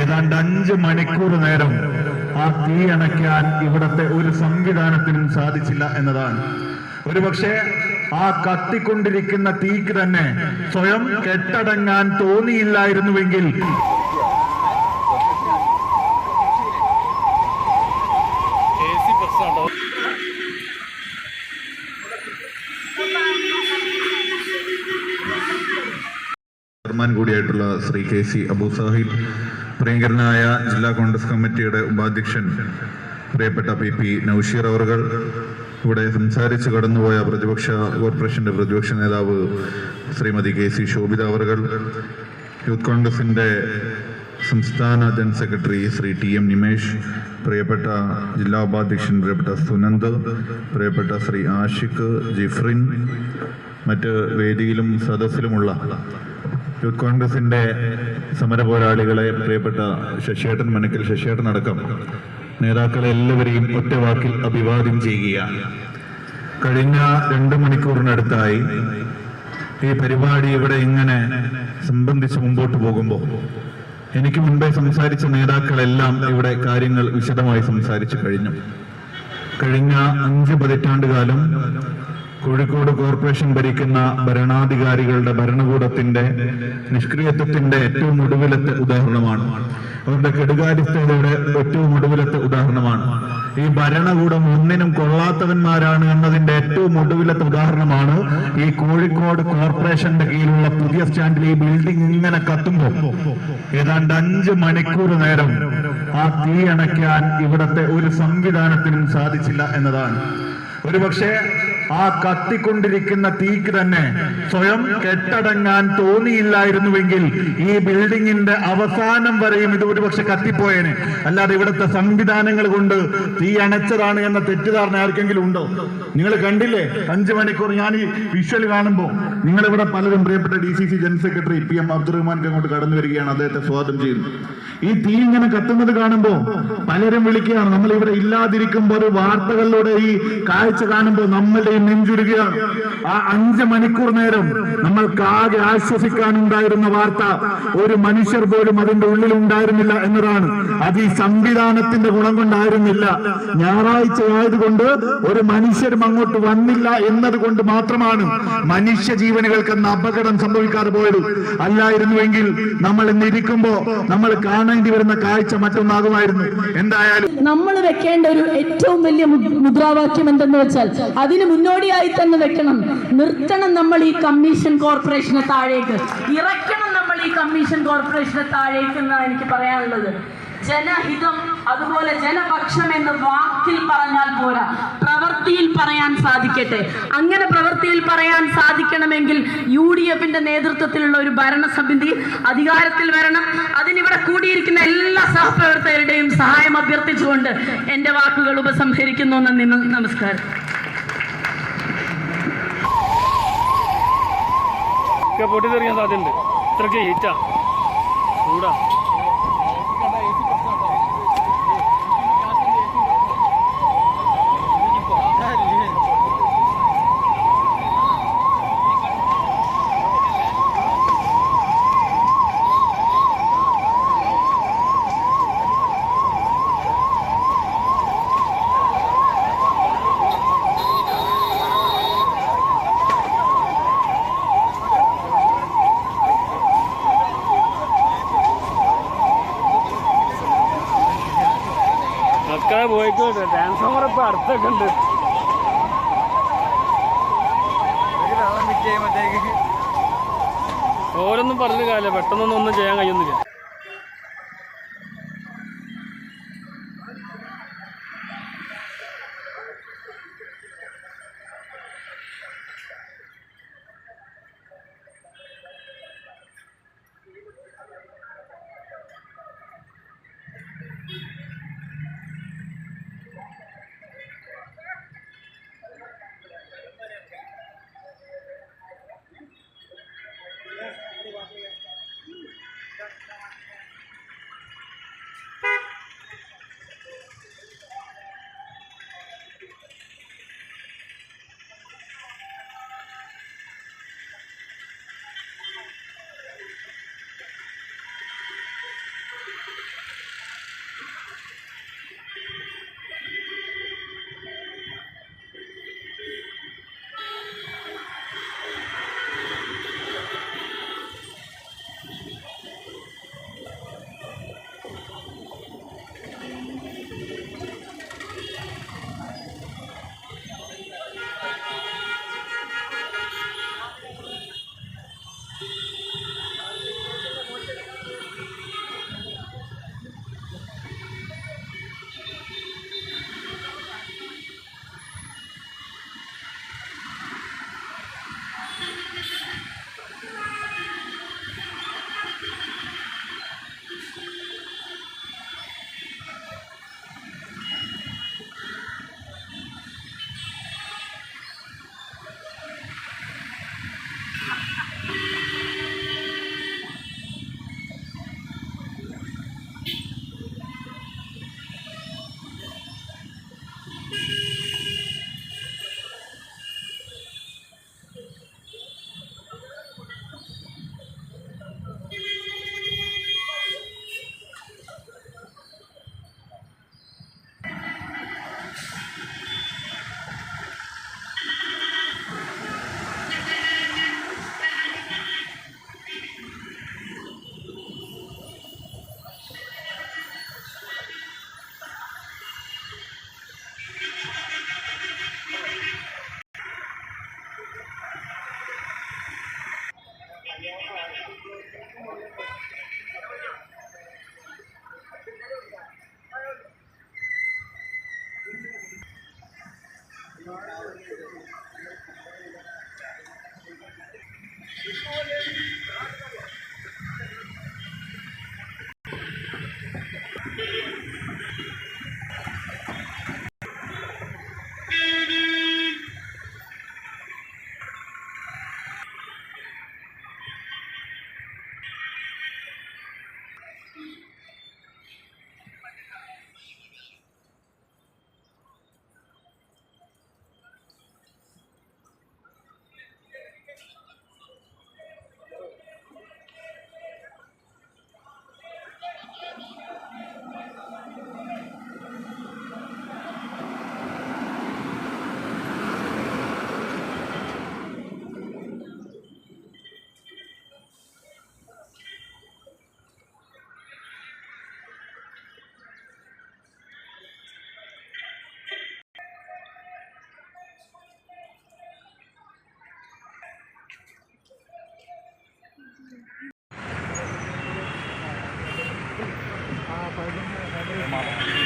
ഏതാണ്ട് 5 മണിക്കൂർ നേരം ആ തീ അണയ്ക്കാൻ ഇവിടത്തെ ഒരു സംവിധാനത്തിനും സാധിച്ചില്ല എന്നതാണ്. ഒരുപക്ഷെ ആ കത്തിക്കൊണ്ടിരിക്കുന്ന തീക്ക് തന്നെ സ്വയം കെട്ടടങ്ങാൻ തോന്നിയില്ലായിരുന്നുവെങ്കിൽ ചെയർമാൻ കൂടിയായിട്ടുള്ള ശ്രീ KC അബു സാഹിബ്, പ്രിയങ്കരനായ ജില്ലാ കോൺഗ്രസ് കമ്മിറ്റിയുടെ ഉപാധ്യക്ഷൻ പ്രിയപ്പെട്ട PP നൌഷീർ അവർകൾ, ഇവിടെ സംസാരിച്ച് കടന്നുപോയ കോർപ്പറേഷന്റെ പ്രതിപക്ഷ നേതാവ് ശ്രീമതി KC ശോഭിത അവർകൾ, യൂത്ത് കോൺഗ്രസിന്റെ സംസ്ഥാന general secretary Shri TM Nimesh, പ്രിയപ്പെട്ട ജില്ലാ ഉപാധ്യക്ഷൻ പ്രിയപ്പെട്ട സുനന്ദ്, പ്രിയപ്പെട്ട ശ്രീ ആഷിഖ്, ജിഫ്രിൻ, മറ്റ് വേദിയിലും സദസ്സിലുമുള്ള യൂത്ത് കോൺഗ്രസിന്റെ സമര പോരാളികളെ, പ്രിയപ്പെട്ട ശശിയേട്ടൻ മനക്കൽ ശശിയേട്ടൻ അടക്കം നേതാക്കളെ എല്ലാവരെയും ഒറ്റ വാക്കിൽ അഭിവാദ്യം ചെയ്യുകയാണ്. കഴിഞ്ഞ 2 മണിക്കൂറിനടുത്തായി ഈ പരിപാടി ഇവിടെ ഇങ്ങനെ സംബന്ധിച്ച് മുമ്പോട്ട് പോകുമ്പോൾ എനിക്ക് മുൻപേ സംസാരിച്ച നേതാക്കളെല്ലാം ഇവിടെ കാര്യങ്ങൾ വിശദമായി സംസാരിച്ചു കഴിഞ്ഞു. കഴിഞ്ഞ 5 പതിറ്റാണ്ടുകാലം കോഴിക്കോട് കോർപ്പറേഷൻ ഭരിക്കുന്ന ഭരണാധികാരികളുടെ ഭരണകൂടത്തിന്റെ നിഷ്ക്രിയത്വത്തിന്റെ ഏറ്റവും ഒടുവിലത്തെ ഉദാഹരണമാണ്. അവരുടെ കെടുകാര്യസ്ഥതയുടെ ഏറ്റവും ഒടുവിലത്തെ ഉദാഹരണമാണ്. ഈ ഭരണകൂടം ഒന്നിനും കൊള്ളാത്തവന്മാരാണ് എന്നതിന്റെ ഏറ്റവും ഒടുവിലത്തെ ഉദാഹരണമാണ് ഈ കോഴിക്കോട് കോർപ്പറേഷന്റെ കീഴിലുള്ള പുതിയ സ്റ്റാൻഡിൽ ഈ ബിൽഡിംഗ് ഇങ്ങനെ കത്തുമ്പോൾ ഏതാണ്ട് 5 മണിക്കൂർ നേരം ആ തീ അണയ്ക്കാൻ ഇവിടത്തെ ഒരു സംവിധാനത്തിനും സാധിച്ചില്ല എന്നതാണ്. ഒരുപക്ഷെ ആ കത്തിക്കൊണ്ടിരിക്കുന്ന തീക്ക് തന്നെ സ്വയം കെട്ടടങ്ങാൻ തോന്നിയില്ലായിരുന്നുവെങ്കിൽ ഈ ബിൽഡിങ്ങിന്റെ അവസാനം വരെയും ഇത് ഒരുപക്ഷെ കത്തിപ്പോയേനെ. അല്ലാതെ ഇവിടുത്തെ സംവിധാനങ്ങൾ കൊണ്ട് തീ അണച്ചതാണ് എന്ന തെറ്റിദ്ധാരണ ആർക്കെങ്കിലും ഉണ്ടോ? നിങ്ങൾ കണ്ടില്ലേ 5 മണിക്കൂർ? ഞാൻ ഈ വിഷ്വൽ കാണുമ്പോൾ നിങ്ങളിവിടെ പലരും പ്രിയപ്പെട്ട DCC general secretary PM Abdurahman അങ്ങോട്ട് കടന്നു വരികയാണ്, അദ്ദേഹത്തെ സ്വാഗതം ചെയ്യുന്നു. ഈ തീ ഇങ്ങനെ കത്തുന്നത് കാണുമ്പോൾ പലരും വിളിക്കുകയാണ്. നമ്മൾ ഇവിടെ ഇല്ലാതിരിക്കുമ്പോൾ ഒരു വാർത്തകളിലൂടെ ഈ കാഴ്ച കാണുമ്പോൾ നമ്മളുടെ നെഞ്ചുരുകയാണ്. ആ 5 മണിക്കൂർ നേരം നമ്മൾക്ക് ആകെ ആശ്വസിക്കാനുണ്ടായിരുന്ന വാർത്ത ഒരു മനുഷ്യർ പോലും അതിന്റെ ഉള്ളിൽ ഉണ്ടായിരുന്നില്ല എന്നതാണ്. അത് ഈ സംവിധാനത്തിന്റെ ഗുണം കൊണ്ടായിരുന്നില്ല. ഞായറാഴ്ച ആയതുകൊണ്ട് ഒരു മനുഷ്യരും അങ്ങോട്ട് വന്നില്ല എന്നതുകൊണ്ട് മാത്രമാണ് മനുഷ്യ ജീവനുകൾക്ക് അപകടം സംഭവിക്കാതെ പോയത്. അല്ലായിരുന്നുവെങ്കിൽ നമ്മൾ ഇന്നിരിക്കുമ്പോ നമ്മൾ കാണേണ്ടി വരുന്ന കാഴ്ച മറ്റൊന്നാകുമായിരുന്നു. എന്തായാലും നമ്മൾ വെക്കേണ്ട ഒരു ഏറ്റവും വലിയ മുദ്രാവാക്യം എന്തെന്ന് വെച്ചാൽ അതിന് മുന്നോടിയായി തന്നെ വെക്കണം, നിർത്തണം നമ്മൾ ഈ കമ്മീഷൻ കോർപ്പറേഷനെ താഴേക്ക്, ഇറക്കണം നമ്മൾ ഈ കമ്മീഷൻ കോർപ്പറേഷനെ താഴേക്ക് എന്നാണ് എനിക്ക് പറയാനുള്ളത്. ജനഹിതം അതുപോലെ ജനപക്ഷം എന്ന് വാക്കിൽ പറഞ്ഞാൽ പോരാ, പ്രവൃത്തിയിൽ പറയാൻ സാധിക്കട്ടെ. അങ്ങനെ പ്രവൃത്തിയിൽ പറയാൻ സാധിക്കണമെങ്കിൽ UDFന്റെ നേതൃത്വത്തിലുള്ള ഒരു ഭരണസമിതി അധികാരത്തിൽ വരണം. അതിനിവിടെ കൂടിയിരിക്കുന്ന എല്ലാ സഹപ്രവർത്തകരുടെയും സഹായം അഭ്യർത്ഥിച്ചുകൊണ്ട് എന്റെ വാക്കുകൾ ഉപസംഹരിക്കുന്നു. നന്ദി, നമസ്കാരം. പൊട്ടിത്തെറിയാൻ സാധ്യതയുണ്ട്. ഇത്രയ്ക്ക് ഹീറ്റാ, ചൂടാ. പോയിക്കോട്ടെ, ട്രാൻസ്ഫോമർ ഇപ്പൊ അടുത്തൊക്കെ ഉണ്ട്. ഓരോന്നും പറഞ്ഞ കാലം പെട്ടെന്നൊന്നും ചെയ്യാൻ കഴിയുന്നില്ല. പ്രമാദം.